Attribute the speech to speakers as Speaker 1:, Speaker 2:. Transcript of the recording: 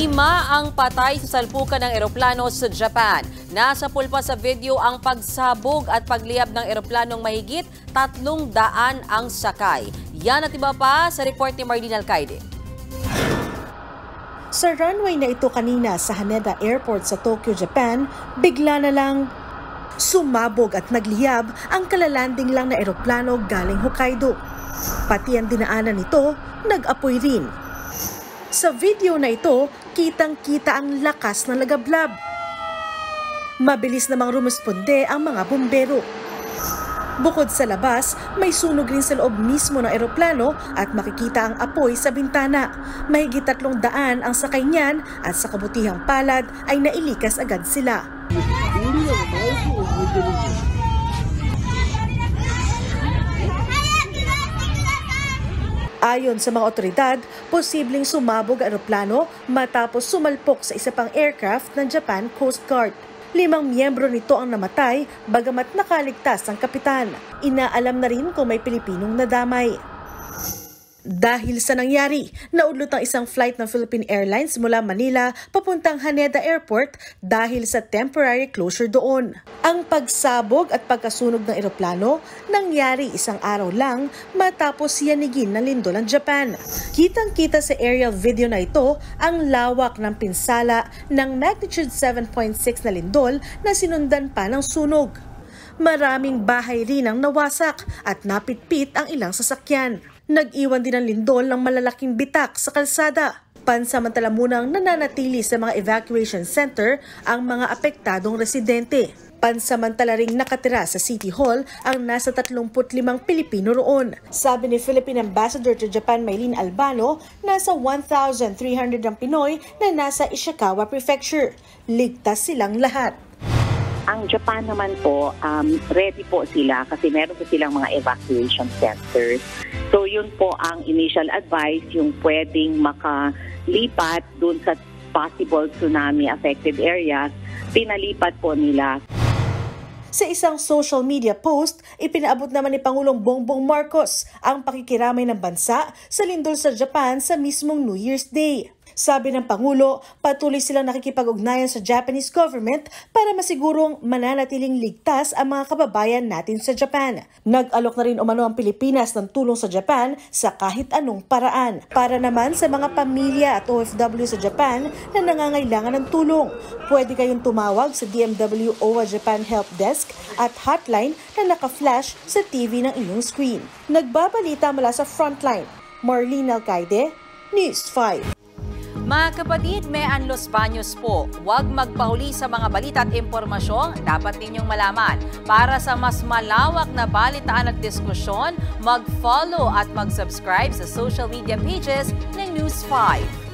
Speaker 1: 5 ang patay sa salpukan ng eroplano sa Japan. Nasa pulpa sa video ang pagsabog at pagliyab ng eroplanong mahigit 300 ang sakay. Yan at iba pa sa report ni Marlene Alcaide.
Speaker 2: Sa runway na ito kanina sa Haneda Airport sa Tokyo, Japan, bigla na lang sumabog at nagliyab ang kalalanding lang na eroplano galing Hokkaido. Pati ang dinaanan nito, nag-apoy rin. Sa video na ito, kitang-kita ang lakas ng lagablab. Mabilis namang rumusponde ang mga bumbero. Bukod sa labas, may sunog rin sa loob mismo ng eroplano at makikita ang apoy sa bintana. Mahigit 300 ang sakay niyan at sa kabutihang palad ay nailikas agad sila. Ayon sa mga otoridad, posibleng sumabog ang eroplano matapos sumalpok sa isa pang aircraft ng Japan Coast Guard. 5 miyembro nito ang namatay, bagamat nakaligtas ang kapitan. Inaalam na rin kung may Pilipinong nadamay. Dahil sa nangyari, naudlot ang isang flight ng Philippine Airlines mula Manila papuntang Haneda Airport dahil sa temporary closure doon. Ang pagsabog at pagkasunog ng eroplano nangyari isang araw lang matapos yanigin ng lindol ng Japan. Kitang-kita sa aerial video na ito ang lawak ng pinsala ng magnitude 7.6 na lindol na sinundan pa ng sunog. Maraming bahay rin ang nawasak at napitpit ang ilang sasakyan. Nag-iwan din ng lindol ng malalaking bitak sa kalsada. Pansamantala munang nananatili sa mga evacuation center ang mga apektadong residente. Pansamantala ring nakatira sa City Hall ang nasa 35 Pilipino roon. Sabi ni Philippine Ambassador to Japan Maylene Albano, nasa 1,300 ang Pinoy na nasa Ishikawa Prefecture. Ligtas silang lahat.
Speaker 3: Ang Japan naman po, ready po sila kasi meron po silang mga evacuation centers. So yun po ang initial advice, yung pwedeng makalipat dun sa possible tsunami affected areas, pinalipat po nila.
Speaker 2: Sa isang social media post, ipinaabot naman ni Pangulong Bongbong Marcos ang pakikiramay ng bansa sa lindol sa Japan sa mismong New Year's Day. Sabi ng Pangulo, patuloy silang nakikipag-ugnayan sa Japanese government para masigurong mananatiling ligtas ang mga kababayan natin sa Japan. Nag-alok na rin umano ang Pilipinas ng tulong sa Japan sa kahit anong paraan. Para naman sa mga pamilya at OFW sa Japan na nangangailangan ng tulong, pwede kayong tumawag sa DMW OWA Japan Help Desk at hotline na naka-flash sa TV ng inyong screen. Nagbabalita mula sa Frontline, Marlene Alcaide, News 5.
Speaker 1: Mga kapatid, may Los Baños po. Huwag magpahuli sa mga balita at impormasyong dapat ninyong malaman. Para sa mas malawak na balitaan at diskusyon, mag-follow at mag-subscribe sa social media pages ng News 5.